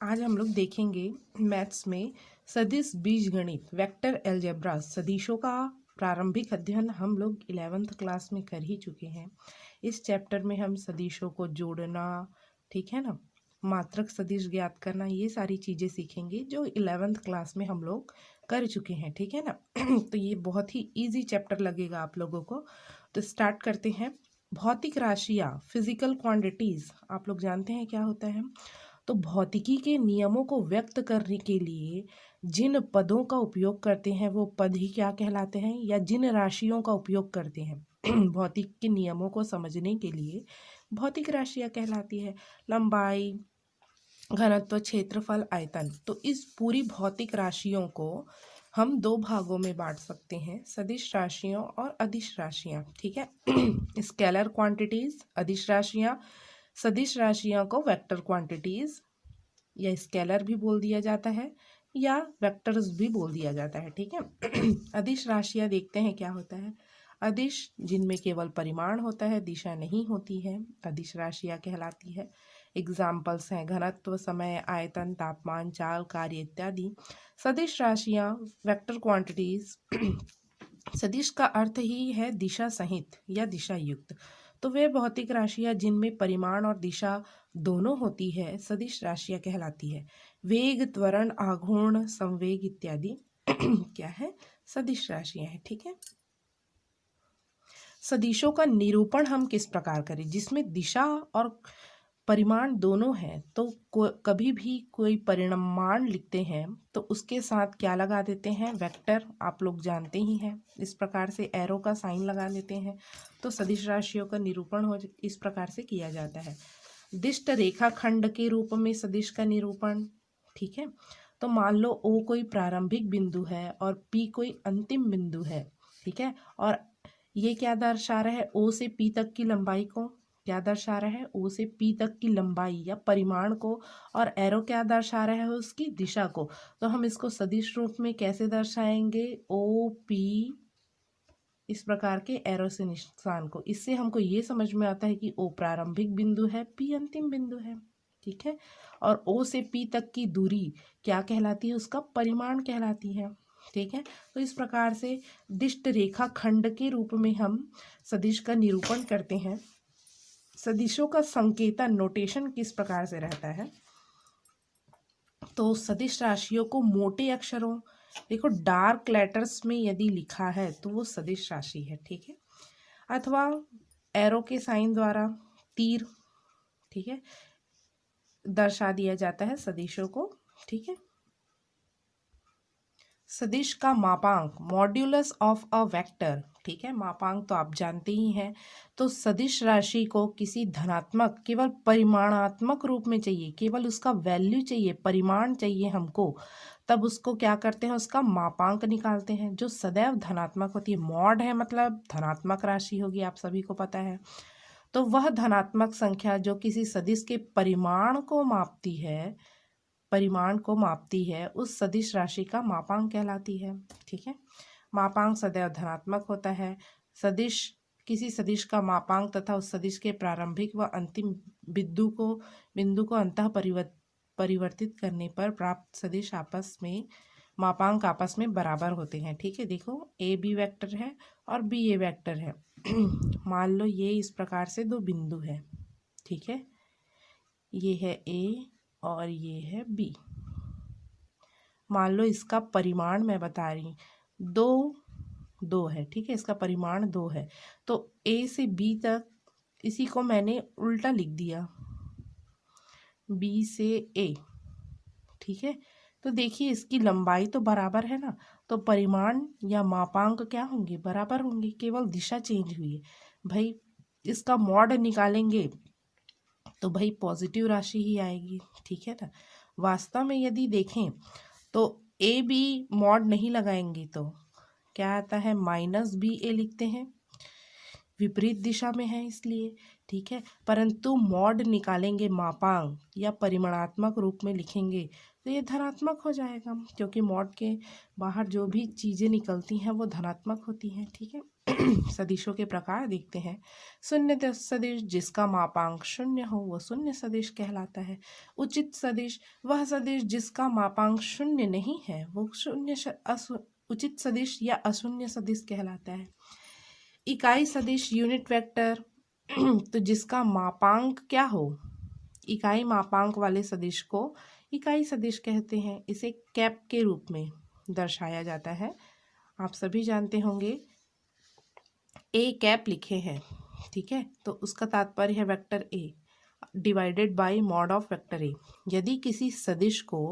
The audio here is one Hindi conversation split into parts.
आज हम लोग देखेंगे मैथ्स में सदिश बीजगणित वेक्टर अलजेब्रा सदिशों का प्रारंभिक अध्ययन हम लोग 11th क्लास में कर ही चुके हैं। इस चैप्टर में हम सदिशों को जोड़ना, ठीक है ना, मात्रक सदिश ज्ञात करना, ये सारी चीज़ें सीखेंगे जो 11th क्लास में हम लोग कर चुके हैं, ठीक है ना। तो ये बहुत ही इजी चैप्टर लगेगा आप लोगों को। तो स्टार्ट करते हैं। भौतिक राशियाँ, फिजिकल क्वांटिटीज़, आप लोग जानते हैं क्या होता है। तो भौतिकी के नियमों को व्यक्त करने के लिए जिन पदों का उपयोग करते हैं वो पद ही क्या कहलाते हैं, या जिन राशियों का उपयोग करते हैं भौतिक के नियमों को समझने के लिए भौतिक राशियाँ कहलाती है। लंबाई, घनत्व, क्षेत्रफल, आयतन। तो इस पूरी भौतिक राशियों को हम दो भागों में बांट सकते हैं, सदिश राशियों और अदिश राशियाँ, ठीक है। स्केलर क्वांटिटीज अदिश राशियाँ, सदिश राशियों को वेक्टर क्वांटिटीज या स्केलर भी बोल दिया जाता है या वेक्टर्स भी बोल दिया जाता है, ठीक है। अदिश राशियाँ देखते हैं क्या होता है। अदिश जिनमें केवल परिमाण होता है, दिशा नहीं होती है, अदिश राशियाँ कहलाती है। एग्जाम्पल्स हैं घनत्व, समय, आयतन, तापमान, चाल, कार्य इत्यादि। सदिश राशियाँ वेक्टर क्वांटिटीज सदिश का अर्थ ही है दिशा सहित या दिशा युक्त। तो वे भौतिक राशियाँ जिनमें परिमाण और दिशा दोनों होती है सदिश राशियाँ कहलाती है। वेग, त्वरण, आघूर्ण, संवेग इत्यादि क्या है, सदिश राशियाँ है, ठीक है। सदिशों का निरूपण हम किस प्रकार करें, जिसमें दिशा और परिमाण दोनों हैं। तो कभी भी कोई परिमाण लिखते हैं तो उसके साथ क्या लगा देते हैं, वेक्टर, आप लोग जानते ही हैं। इस प्रकार से एरो का साइन लगा देते हैं। तो सदिश राशियों का निरूपण इस प्रकार से किया जाता है। दिष्ट रेखाखंड के रूप में सदिश का निरूपण, ठीक है। तो मान लो ओ कोई प्रारंभिक बिंदु है और पी कोई अंतिम बिंदु है, ठीक है। और ये क्या दर्शा रहा है, ओ से पी तक की लंबाई को क्या दर्शा रहा है, ओ से पी तक की लंबाई या परिमाण को, और एरो क्या दर्शा रहा है, उसकी दिशा को। तो हम इसको सदिश रूप में कैसे दर्शाएंगे, ओ पी, इस प्रकार के एरो से निशान को। इससे हमको ये समझ में आता है कि ओ प्रारंभिक बिंदु है, पी अंतिम बिंदु है, ठीक है। और ओ से पी तक की दूरी क्या कहलाती है, उसका परिमाण कहलाती है, ठीक है। तो इस प्रकार से दिष्ट रेखा खंड के रूप में हम सदिश का निरूपण करते हैं। सदिशों का संकेतन, नोटेशन किस प्रकार से रहता है, तो सदिश राशियों को मोटे अक्षरों, देखो डार्क लेटर्स में यदि लिखा है तो वो सदिश राशि है, ठीक है। अथवा एरो के साइन द्वारा, तीर, ठीक है, दर्शा दिया जाता है सदिशों को, ठीक है। सदिश का मापांक, मॉड्यूलस ऑफ अ वेक्टर, ठीक है। मापांक तो आप जानते ही हैं। तो सदिश राशि को किसी धनात्मक, केवल परिमाणात्मक रूप में चाहिए, केवल उसका वैल्यू चाहिए, परिमाण चाहिए हमको, तब उसको क्या करते हैं, उसका मापांक निकालते हैं, जो सदैव धनात्मक होती है। मॉड है मतलब धनात्मक राशि होगी, आप सभी को पता है। तो वह धनात्मक संख्या जो किसी सदिश के परिमाण को मापती है, उस सदिश राशि का मापांक कहलाती है, ठीक है। मापांक सदैव धनात्मक होता है। सदिश, किसी सदिश का मापांक तथा उस सदिश के प्रारंभिक व अंतिम बिंदु को अंतः परिवर्तित करने पर प्राप्त सदिश मापांक आपस में बराबर होते हैं, ठीक है। देखो ए बी वेक्टर है और बी ए वेक्टर है। मान लो ये इस प्रकार से दो बिंदु है, ठीक है। ये है ए और ये है बी। मान लो इसका परिमाण मैं बता रही, दो है, ठीक है। इसका परिमाण 2 है। तो ए से बी तक, इसी को मैंने उल्टा लिख दिया, बी से ए, ठीक है। तो देखिए इसकी लंबाई तो बराबर है ना, तो परिमाण या मापांक क्या होंगे, बराबर होंगे, केवल दिशा चेंज हुई है। भाई इसका मॉड निकालेंगे तो भाई पॉजिटिव राशि ही आएगी, ठीक है ना। वास्तव में यदि देखें तो ए बी मॉड नहीं लगाएंगे तो क्या आता है, -ba लिखते हैं। विपरीत दिशा में है इसलिए, ठीक है। परंतु मॉड निकालेंगे मापांक या परिमाणात्मक रूप में लिखेंगे तो ये धनात्मक हो जाएगा, क्योंकि मॉड के बाहर जो भी चीज़ें निकलती हैं वो धनात्मक होती हैं, ठीक है। सदिशों के प्रकार देखते हैं। शून्य सदिश जिसका मापांक शून्य हो वो शून्य सदिश कहलाता है। उचित सदिश वह सदिश जिसका मापांक शून्य नहीं है वो उचित सदिश या अशून्य सदिश कहलाता है। इकाई सदिश यूनिट वेक्टर तो जिसका मापांक क्या हो, इकाई मापांक वाले सदिश को इकाई सदिश कहते हैं। इसे कैप के रूप में दर्शाया जाता है। आप सभी जानते होंगे ए कैप लिखे हैं, ठीक है, तो उसका तात्पर्य है vector A divided by mod of vector A. यदि किसी सदिश को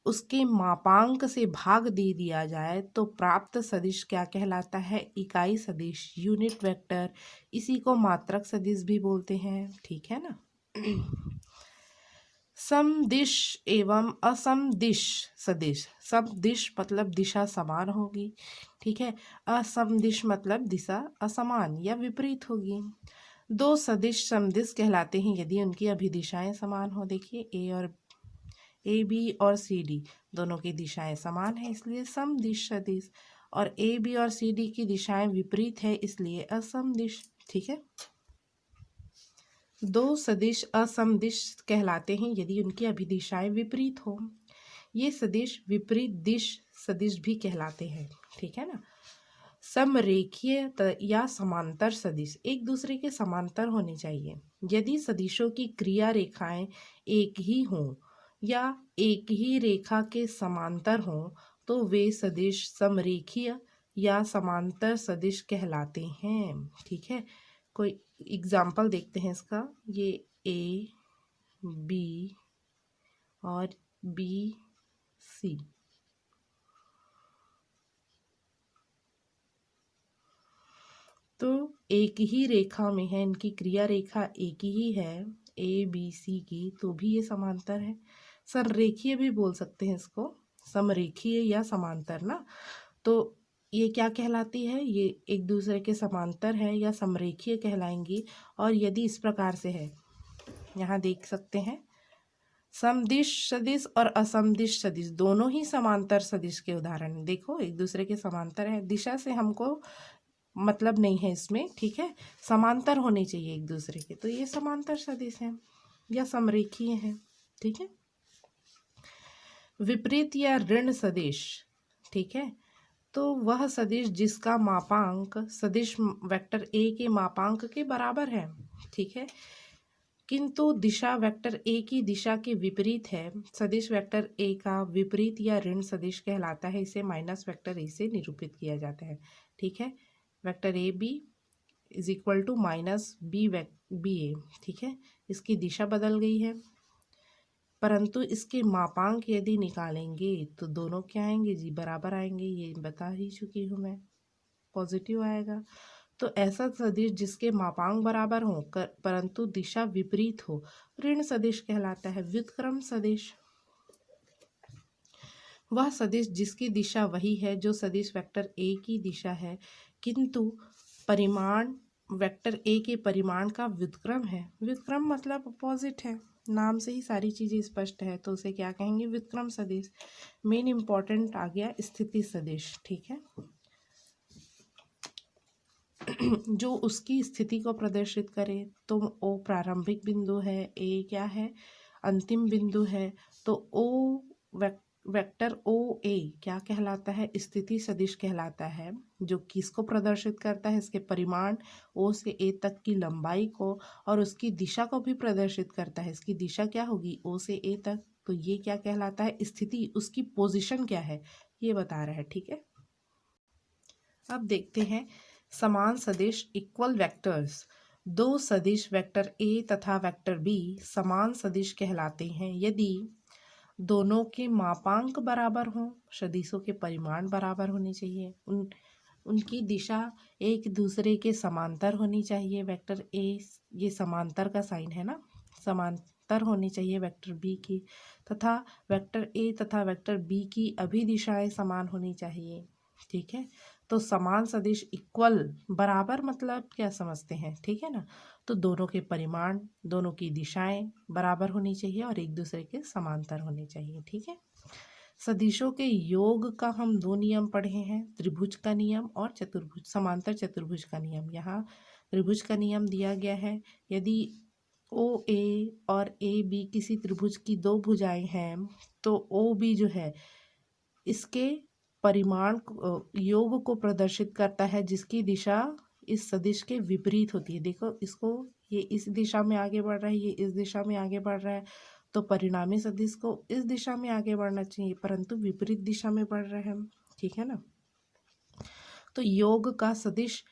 उसके मापांक से भाग दे दिया जाए तो प्राप्त सदिश क्या कहलाता है, इकाई सदिश यूनिट वेक्टर। इसी को मात्रक सदिश भी बोलते हैं, ठीक है ना। समदिश एवं असमदिश सदिश। समदिश मतलब दिशा समान होगी, ठीक है। असमदिश मतलब दिशा असमान या विपरीत होगी। दो सदिश समदिश कहलाते हैं यदि उनकी अभिदिशाएं समान हो। देखिए ए बी और सी डी दोनों की दिशाएं समान है इसलिए समदिश सदिश, और ए बी और सी डी की दिशाएं विपरीत है इसलिए असमदिश, ठीक है। दो सदिश असमदिश कहलाते हैं यदि उनकी अभिदिशाएं विपरीत हो। ये सदिश विपरीत दिश सदिश भी कहलाते हैं, ठीक है ना। समरेखीय या समांतर सदिश एक दूसरे के समांतर होने चाहिए। यदि सदिशों की क्रिया रेखाएं एक ही हों या एक ही रेखा के समांतर हों तो वे सदिश समरेखीय या समांतर सदिश कहलाते हैं, ठीक है। कोई एग्जाम्पल देखते हैं इसका। ये ए बी और बी सी, तो एक ही रेखा में है, इनकी क्रिया रेखा एक ही है ए बी सी की, तो भी ये समांतर है। संरेखीय भी बोल सकते हैं इसको, समरेखीय या समांतर ना। तो ये क्या कहलाती है, ये एक दूसरे के समांतर है या समरेखीय कहलाएंगी। और यदि इस प्रकार से है, यहाँ देख सकते हैं समदिश सदिश और असमदिश सदिश दोनों ही समांतर सदिश के उदाहरण हैं। देखो एक दूसरे के समांतर है, दिशा से हमको मतलब नहीं है इसमें, ठीक है, समांतर होने चाहिए एक दूसरे के, तो ये समांतर सदिश हैं या समरेखीय हैं, ठीक है। विपरीत या ऋण सदिश, ठीक है, तो वह सदिश जिसका मापांक सदिश वेक्टर ए के मापांक के बराबर है, ठीक है, किंतु दिशा वेक्टर ए की दिशा के विपरीत है। सदिश वेक्टर ए का विपरीत या ऋण सदिश कहलाता है। इसे माइनस वेक्टर ए से निरूपित किया जाता है, ठीक है। Vector A B is equal to minus B A, ठीक है। इसकी दिशा बदल गई है, परंतु इसके मापांक यदि निकालेंगे तो दोनों क्या आएंगे जी, बराबर आएंगे। ये बता ही चुकी हूँ मैं, पॉजिटिव आएगा। तो ऐसा सदिश जिसके मापांक बराबर हो परंतु दिशा विपरीत हो ऋण सदिश कहलाता है। व्युत्क्रम सदिश वह सदिश जिसकी दिशा वही है जो सदिश वेक्टर ए की दिशा है, किंतु परिमाण वेक्टर ए के परिमाण का व्युत्क्रम है। व्युत्क्रम मतलब अपोजिट है, नाम से ही सारी चीज़ें स्पष्ट है, तो उसे क्या कहेंगे, व्युत्क्रम सदिश। मेन इंपॉर्टेंट आ गया स्थिति सदिश, ठीक है, जो उसकी स्थिति को प्रदर्शित करे। तो ओ प्रारंभिक बिंदु है, ए क्या है, अंतिम बिंदु है, तो ओ वेक्टर ओ ए क्या कहलाता है, स्थिति सदिश कहलाता है, जो किसको प्रदर्शित करता है, इसके परिमाण ओ से ए तक की लंबाई को और उसकी दिशा को भी प्रदर्शित करता है। इसकी दिशा क्या होगी, ओ से ए तक, तो ये क्या कहलाता है, स्थिति, उसकी पोजीशन क्या है ये बता रहा है, ठीक है। अब देखते हैं समान सदिश इक्वल वेक्टर्स। दो सदिश वेक्टर ए तथा वेक्टर बी समान सदिश कहलाते हैं यदि दोनों के मापांक बराबर हों, सदिशों के परिमाण बराबर होने चाहिए, उनकी दिशा एक दूसरे के समांतर होनी चाहिए। वेक्टर ए ये समांतर का साइन है ना, समांतर होनी चाहिए वेक्टर बी की, तथा वेक्टर ए तथा वेक्टर बी की अभिदिशाएं समान होनी चाहिए, ठीक है। तो समान सदिश इक्वल बराबर मतलब क्या समझते हैं, ठीक है ना। तो दोनों के परिमाण, दोनों की दिशाएं बराबर होनी चाहिए और एक दूसरे के समांतर होने चाहिए, ठीक है। सदिशों के योग का हम दो नियम पढ़े हैं, त्रिभुज का नियम और चतुर्भुज समांतर चतुर्भुज का नियम। यहाँ त्रिभुज का नियम दिया गया है, यदि ओ ए और ए बी किसी त्रिभुज की दो भुजाएं हैं तो ओ बी जो है इसके परिमाण योग को प्रदर्शित करता है जिसकी दिशा इस सदिश के विपरीत होती है। देखो इसको, ये इस दिशा में आगे बढ़ रहा है, ये इस दिशा में आगे बढ़ रहा है, तो परिणामी सदिश को इस दिशा में आगे बढ़ना चाहिए परंतु विपरीत दिशा में बढ़ रहे हैं, ठीक है ना। तो योग का सदिश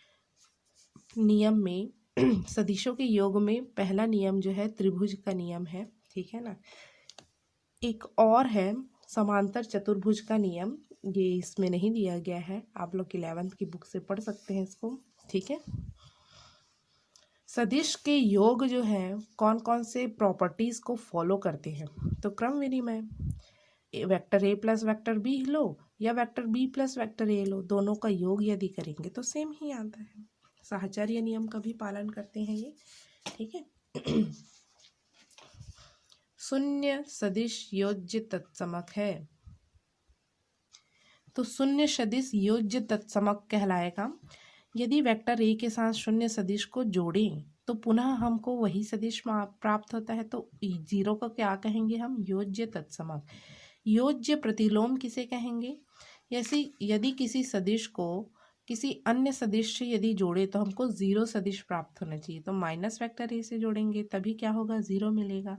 नियम में सदिशों के योग में पहला नियम जो है त्रिभुज का नियम है, ठीक है ना। एक और है समांतर चतुर्भुज का नियम, ये इसमें नहीं दिया गया है, आप लोग 11th की बुक से पढ़ सकते हैं इसको, ठीक है। सदिश के योग जो है कौन कौन से प्रॉपर्टीज को फॉलो करते हैं, तो क्रम विनिमय, vector A plus vector B लो या vector B plus vector A लो, दोनों का योग यदि करेंगे तो सेम ही आता है। साहचर्य नियम का भी पालन करते हैं ये, ठीक है। शून्य सदिश योज्य तत्समक है, तो शून्य सदिश योज्य तत्समक कहलाएगा यदि वेक्टर ए के साथ शून्य सदिश को जोड़ें तो पुनः हमको वही सदिश प्राप्त होता है, तो जीरो को क्या कहेंगे हम, योज्य तत्समक। योज्य प्रतिलोम किसे कहेंगे, ऐसी यदि किसी सदिश को किसी अन्य सदिश से यदि जोड़े तो हमको जीरो सदिश प्राप्त होना चाहिए, तो माइनस वेक्टर ए से जोड़ेंगे तभी क्या होगा, जीरो मिलेगा।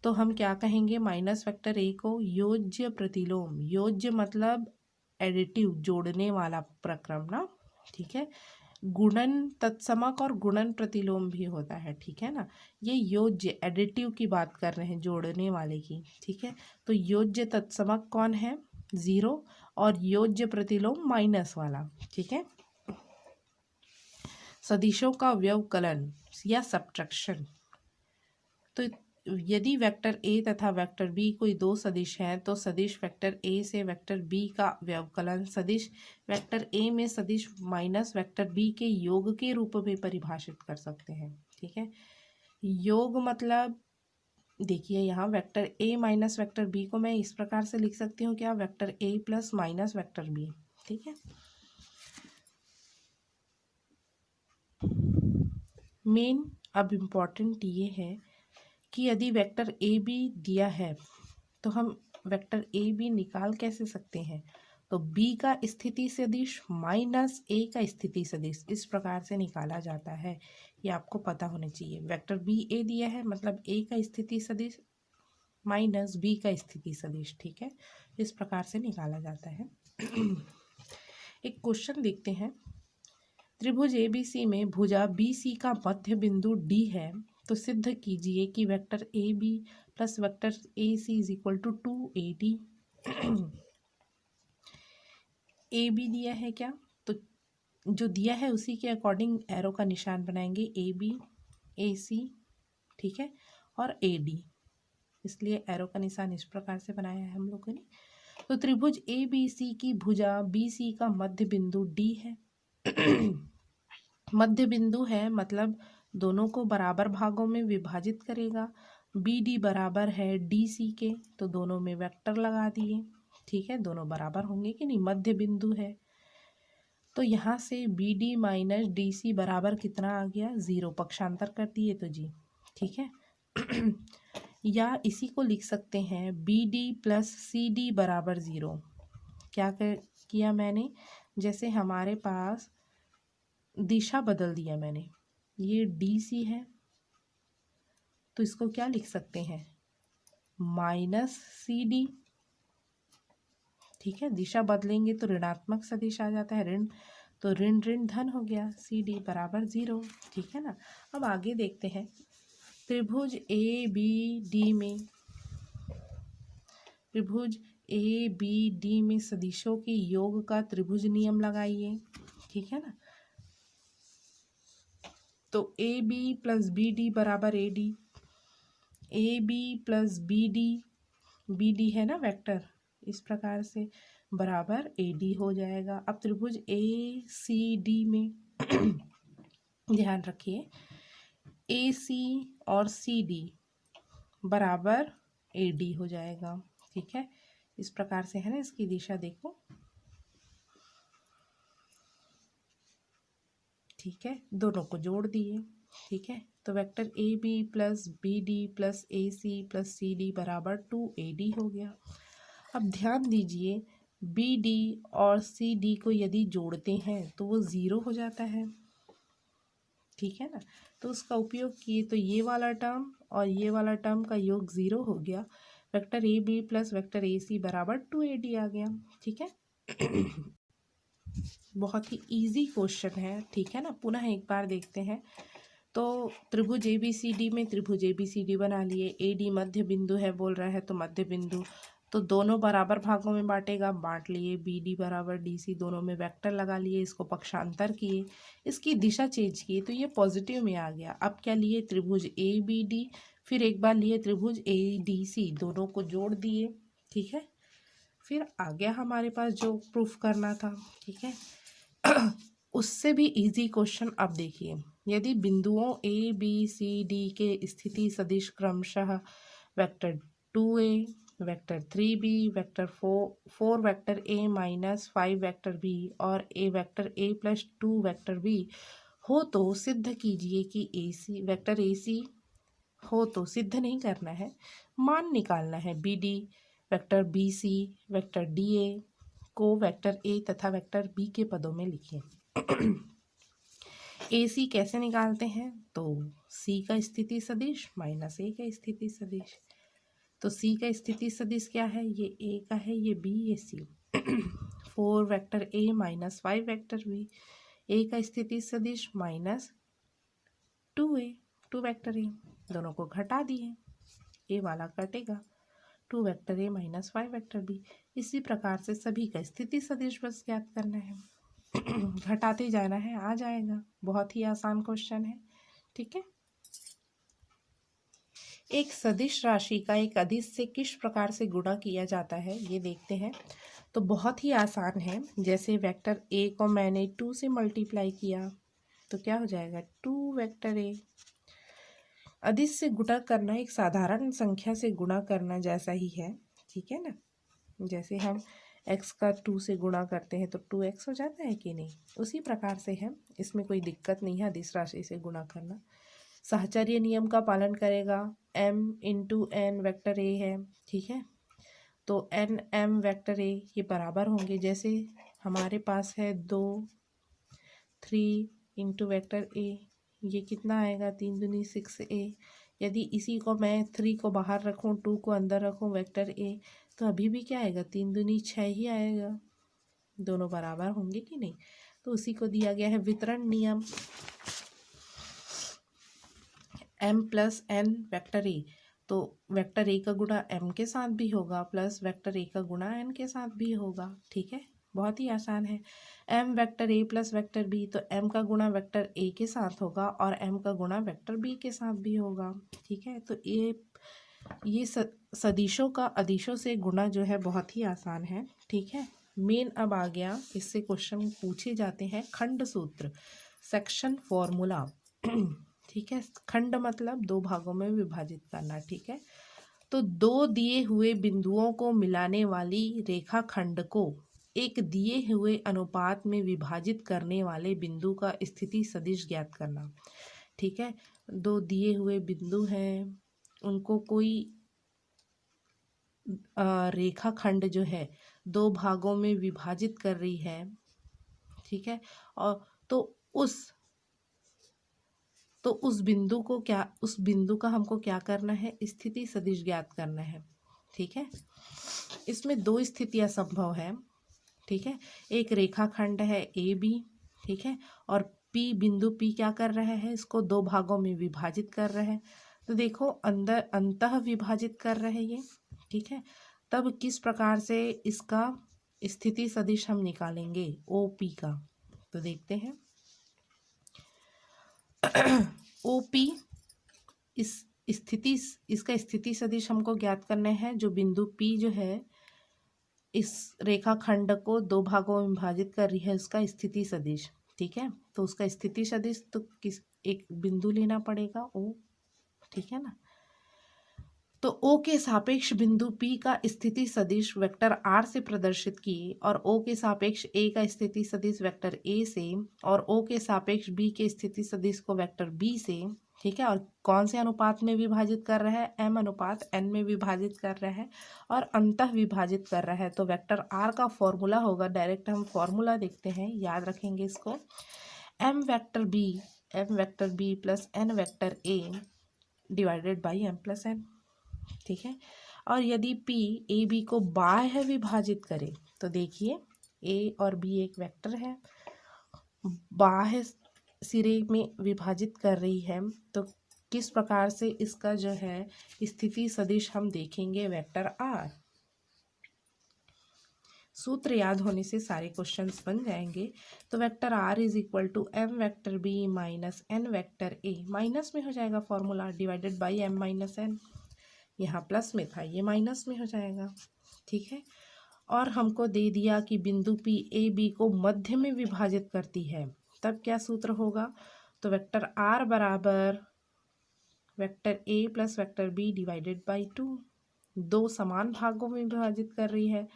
तो हम क्या कहेंगे, माइनस वेक्टर ए को योज्य प्रतिलोम, योज्य मतलब एडिटिव जोड़ने वाला प्रक्रम ना, ठीक है। गुणन तत्समक और गुणन प्रतिलोम भी होता है, ठीक है ना। ये योज्य एडिटिव की बात कर रहे हैं, जोड़ने वाले की, ठीक है। तो योज्य तत्समक कौन है, जीरो, और योज्य प्रतिलोम माइनस वाला, ठीक है। सदिशों का व्यवकलन या सब्ट्रैक्शन, तो यदि वेक्टर ए तथा वेक्टर बी कोई दो सदिश हैं तो सदिश वेक्टर ए से वेक्टर बी का व्यवकलन सदिश वेक्टर ए में सदिश माइनस वेक्टर बी के योग के रूप में परिभाषित कर सकते हैं, ठीक है। योग मतलब देखिए यहाँ vector A minus vector B को मैं इस प्रकार से लिख सकती हूँ, क्या, vector A plus minus vector B, ठीक है। मेन अब इम्पॉर्टेंट ये है कि यदि वेक्टर ए बी दिया है तो हम वेक्टर ए बी निकाल कैसे सकते हैं, तो बी का स्थिति सदिश माइनस ए का स्थिति सदिश इस प्रकार से निकाला जाता है, ये आपको पता होना चाहिए। वेक्टर बी ए दिया है मतलब ए का स्थिति सदिश माइनस बी का स्थिति सदिश, ठीक है, इस प्रकार से निकाला जाता है। एक क्वेश्चन देखते हैं, त्रिभुज ABC में भुजा BC का मध्य बिंदु D है तो सिद्ध कीजिए कि vector AB plus vector AC is equal to 2AD। AB दिया है क्या, तो जो दिया है उसी के अकॉर्डिंग एरो का निशान बनाएंगे, AB AC, ठीक है, और AD, इसलिए एरो का निशान इस प्रकार से बनाया है हम लोगों ने। तो त्रिभुज ABC की भुजा BC का मध्य बिंदु D है। मध्य बिंदु है मतलब दोनों को बराबर भागों में विभाजित करेगा, BD बराबर है DC के, तो दोनों में वेक्टर लगा दिए, ठीक है, दोनों बराबर होंगे कि नहीं, मध्य बिंदु है। तो यहाँ से BD माइनस DC बराबर कितना आ गया, जीरो, पक्षांतर कर दिए तो जी, ठीक है। या इसी को लिख सकते हैं BD प्लस CD बराबर जीरो। क्या किया मैंने, जैसे हमारे पास दिशा बदल दिया मैंने, ये DC है तो इसको क्या लिख सकते हैं, माइनस CD, ठीक है, दिशा बदलेंगे तो ऋणात्मक सदिश आ जाता है, ऋण, तो ऋण ऋण धन हो गया, CD बराबर जीरो, ठीक है ना। अब आगे देखते हैं, त्रिभुज ABD में, त्रिभुज ABD में सदिशों के योग का त्रिभुज नियम लगाइए, ठीक है ना। तो AB प्लस BD बराबर AD, AB plus BD, BD है ना वेक्टर, इस प्रकार से बराबर AD हो जाएगा। अब त्रिभुज ACD में ध्यान रखिए AC और CD बराबर AD हो जाएगा। ठीक है, इस प्रकार से है ना, इसकी दिशा देखो। ठीक है, दोनों को जोड़ दिए। ठीक है, तो vector AB plus BD plus AC plus CD बराबर 2AD हो गया। अब ध्यान दीजिए BD और CD को यदि जोड़ते हैं तो वो ज़ीरो हो जाता है। ठीक है ना, तो उसका उपयोग किए तो ये वाला टर्म और ये वाला टर्म का योग ज़ीरो हो गया। Vector AB plus vector AC बराबर 2AD आ गया। ठीक है बहुत ही इजी क्वेश्चन है। ठीक है ना, पुनः एक बार देखते हैं। तो त्रिभुज ABCD में त्रिभुज ABCD बना लिए। AD मध्य बिंदु है बोल रहा है, तो मध्य बिंदु तो दोनों बराबर भागों में बांटेगा, बांट लिए। BD बराबर DC, दोनों में वेक्टर लगा लिए, इसको पक्षांतर किए, इसकी दिशा चेंज की तो ये पॉजिटिव में आ गया। अब क्या लिए, त्रिभुज ABD, फिर एक बार लिए त्रिभुज ADC, दोनों को जोड़ दिए। ठीक है, फिर आ गया हमारे पास जो प्रूफ करना था। ठीक है उससे भी इजी क्वेश्चन अब देखिए। यदि बिंदुओं ABCD के स्थिति सदिश क्रमशः vector 2A, vector 3B, vector 4 vector A minus 5 vector B और A vector A plus 2 vector B हो तो सिद्ध कीजिए कि AC वेक्टर AC हो तो सिद्ध नहीं करना है, मान निकालना है। BD vector BC vector DA को वेक्टर A तथा वेक्टर B के पदों में लिखिए। AC कैसे निकालते हैं, तो C का स्थिति सदिश माइनस A का स्थिति सदिश। तो C का स्थिति सदिश क्या है, ये A का है, ये B, ये C। 4 vector A minus 5 vector B, A का स्थिति सदिश माइनस 2A, 2 वेक्टर A, दोनों को घटा दिए, A वाला कटेगा, 2 vector A minus 5 vector B। इसी प्रकार से सभी का स्थिति सदिश बस ज्ञात करना है, घटाते जाना है, आ जाएगा। बहुत ही आसान क्वेश्चन है। ठीक है, एक सदिश राशि का एक अदिश से किस प्रकार से गुणा किया जाता है ये देखते हैं। तो बहुत ही आसान है। जैसे वेक्टर A को मैंने 2 से मल्टीप्लाई किया तो क्या हो जाएगा, 2 वेक्टर A। अदिश से गुणा करना एक साधारण संख्या से गुणा करना जैसा ही है। ठीक है ना, जैसे हम x का 2 से गुणा करते हैं तो 2x हो जाता है कि नहीं, उसी प्रकार से है, इसमें कोई दिक्कत नहीं है अदिश राशि से गुणा करना। साहचर्य नियम का पालन करेगा। m into n vector A है। ठीक है, तो n m वेक्टर A ये बराबर होंगे। जैसे हमारे पास है 2 3 इंटू वेक्टर A, ये कितना आएगा, 3 दूनी 6A। यदि इसी को मैं 3 को बाहर रखूँ, 2 को अंदर रखूँ वेक्टर A, तो अभी भी क्या आएगा, 3 दूनी 6 ही आएगा। दोनों बराबर होंगे कि नहीं, तो उसी को दिया गया है वितरण नियम। m plus n vector A, तो वेक्टर A का गुणा m के साथ भी होगा प्लस वेक्टर A का गुणा n के साथ भी होगा। ठीक है, बहुत ही आसान है। m vector A plus vector B, तो m का गुणा वेक्टर A के साथ होगा और m का गुणा वेक्टर B के साथ भी होगा। ठीक है, तो ये सदिशों का अदिशों से गुणा जो है बहुत ही आसान है। ठीक है, मेन अब आ गया, इससे क्वेश्चन पूछे जाते हैं खंड सूत्र, सेक्शन फॉर्मूला। ठीक है, खंड मतलब 2 भागों में विभाजित करना। ठीक है, तो 2 दिए हुए बिंदुओं को मिलाने वाली रेखा खंड को एक दिए हुए अनुपात में विभाजित करने वाले बिंदु का स्थिति सदिश ज्ञात करना। ठीक है, 2 दिए हुए बिंदु हैं, उनको कोई रेखा खंड जो है 2 भागों में विभाजित कर रही है। ठीक है, और तो उस बिंदु को क्या, उस बिंदु का हमको क्या करना है, स्थिति सदिश ज्ञात करना है। ठीक है, इसमें 2 स्थितियां संभव है। ठीक है, एक रेखाखंड है AB। ठीक है, और P बिंदु P क्या कर रहा है, इसको 2 भागों में विभाजित कर रहा है। तो देखो अंदर अंतः विभाजित कर रहे हैं ये। ठीक है, तब किस प्रकार से इसका स्थिति सदिश हम निकालेंगे OP का, तो देखते हैं। OP इसका स्थिति सदिश हमको ज्ञात करना है। जो बिंदु P जो है इस रेखाखंड को दो भागों में विभाजित कर रही है उसका स्थिति सदिश। ठीक है, तो उसका स्थिति सदिश तो किस एक बिंदु लेना पड़ेगा ओ। ठीक है ना, तो ओ के सापेक्ष बिंदु P का स्थिति सदिश वेक्टर R से प्रदर्शित किए और O के सापेक्ष A का स्थिति सदिश वेक्टर A से और O के सापेक्ष B के स्थिति सदिश को वेक्टर B से। ठीक है, और कौन से अनुपात में विभाजित कर रहा है, m अनुपात n में विभाजित कर रहा है और अंतः विभाजित कर रहा है। तो वेक्टर R का फॉर्मूला होगा, डायरेक्ट हम फॉर्मूला देखते हैं, याद रखेंगे इसको, m vector B plus n vector A divided by m plus n। ठीक है, और यदि P ए बी को बाह्य विभाजित करे तो देखिए A और B एक वेक्टर है, बाह्य सिरे में विभाजित कर रही है, तो किस प्रकार से इसका जो है स्थिति सदिश हम देखेंगे वेक्टर R। सूत्र याद होने से सारे क्वेश्चंस बन जाएंगे। तो vector R is equal to m vector B minus n vector A, minus में हो जाएगा formula, divided by m minus n, यहाँ प्लस में था ये माइनस में हो जाएगा। ठीक है, और हमको दे दिया कि बिंदु P A B को मध्य में विभाजित करती है, तब क्या सूत्र होगा, तो वेक्टर R बराबर vector A plus vector B divided by 2, दो समान भागों में विभाजित कर रही है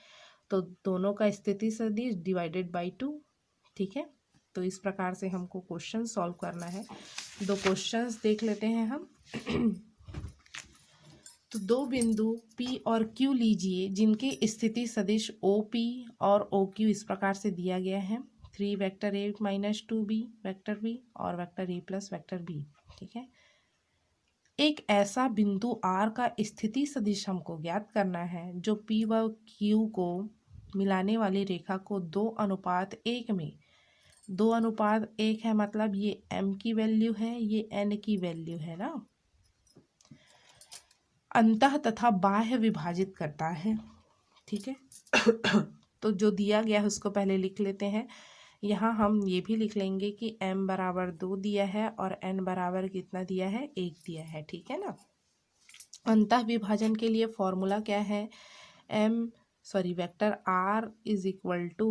तो दोनों का स्थिति सदिश डिवाइडेड बाई 2। ठीक है, तो इस प्रकार से हमको क्वेश्चन सॉल्व करना है। दो क्वेश्चंस देख लेते हैं हम। तो दो बिंदु P और Q लीजिए जिनके स्थिति सदिश OP और OQ इस प्रकार से दिया गया है, 3 vector A minus 2B vector B और vector A plus vector B। ठीक है, एक ऐसा बिंदु R का स्थिति सदिश हमको ज्ञात करना है जो P व Q को मिलाने वाली रेखा को 2:1 में, 2:1 है मतलब ये M की वैल्यू है, ये N की वैल्यू है ना, अंतः तथा बाह्य विभाजित करता है। ठीक है, तो जो दिया गया है उसको पहले लिख लेते हैं। यहाँ हम ये भी लिख लेंगे कि m बराबर 2 दिया है और n बराबर कितना दिया है, 1 दिया है। ठीक है ना, अंतः विभाजन के लिए फॉर्मूला क्या है, vector R is equal to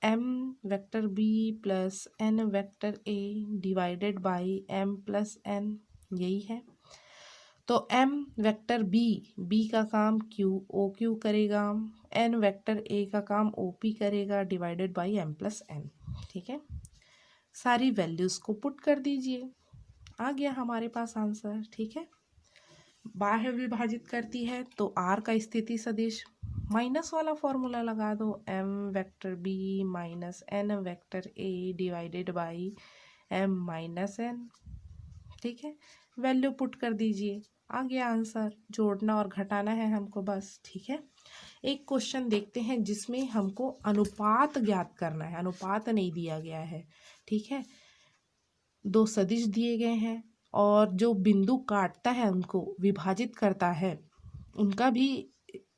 m vector B plus n vector A divided by m plus n, यही है। तो m वेक्टर B का काम OQ करेगा, n वेक्टर A का काम OP करेगा divided by m plus n। ठीक है, सारी वैल्यूज़ को पुट कर दीजिए, आ गया हमारे पास आंसर। ठीक है, बाह्य विभाजित करती है तो R का स्थिति सदिश, माइनस वाला फॉर्मूला लगा दो, m vector B minus n vector A divided by m minus n। ठीक है, वैल्यू पुट कर दीजिए, आ गया आंसर, जोड़ना और घटाना है हमको बस। ठीक है, एक क्वेश्चन देखते हैं जिसमें हमको अनुपात ज्ञात करना है, अनुपात नहीं दिया गया है। ठीक है, दो सदिश दिए गए हैं और जो बिंदु काटता है उनको विभाजित करता है उनका भी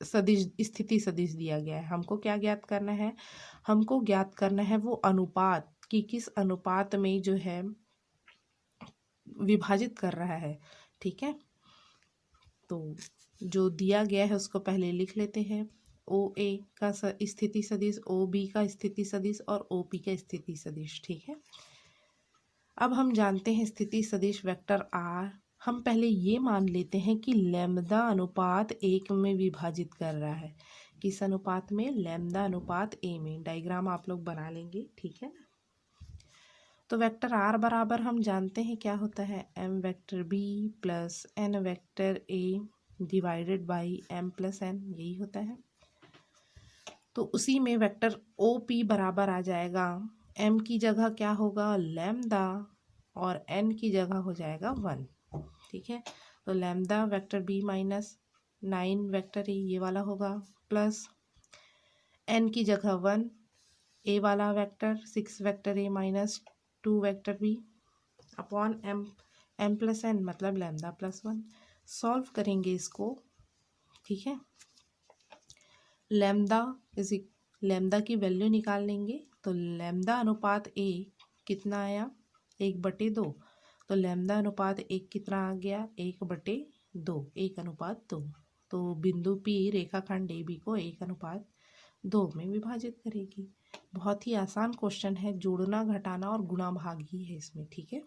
सदिश स्थिति सदिश दिया गया है। हमको क्या ज्ञात करना है, हमको ज्ञात करना है वो अनुपात कि किस अनुपात में जो है विभाजित कर रहा है। ठीक है, तो जो दिया गया है उसको पहले लिख लेते हैं, OA का स्थिति सदिश, OB का स्थिति सदिश और OP का स्थिति सदिश। ठीक है, अब हम जानते हैं स्थिति सदिश वेक्टर R। हम पहले ये मान लेते हैं कि लैम्ब्डा अनुपात 1 में विभाजित कर रहा है, किस अनुपात में, लैम्ब्डा अनुपात A में। डायग्राम आप लोग बना लेंगे। ठीक है ना, तो वेक्टर R बराबर हम जानते हैं क्या होता है, m vector B plus n vector A divided by m plus n, यही होता है। तो उसी में वेक्टर OP बराबर आ जाएगा, m की जगह क्या होगा, लैम्ब्डा, और n की जगह हो जाएगा 1। ठीक है, तो lambda vector B minus 9 vector A ये वाला होगा, प्लस n की जगह 1, A वाला vector 6 vector A minus 2 vector B upon m plus n मतलब लैम्ब्डा प्लस 1। सॉल्व करेंगे इसको। ठीक है, लैम्ब्डा की वैल्यू निकाल लेंगे, तो लैम्ब्डा अनुपात A कितना आया, 1/2, तो लैम्ब्डा अनुपात 1 कितना आ गया, 1/2, 1:2। तो बिंदु P रेखाखंड AB को 1:2 2 में विभाजित करेगी। बहुत ही आसान क्वेश्चन है, जोड़ना घटाना और गुणा भाग ही है इसमें, ठीक है।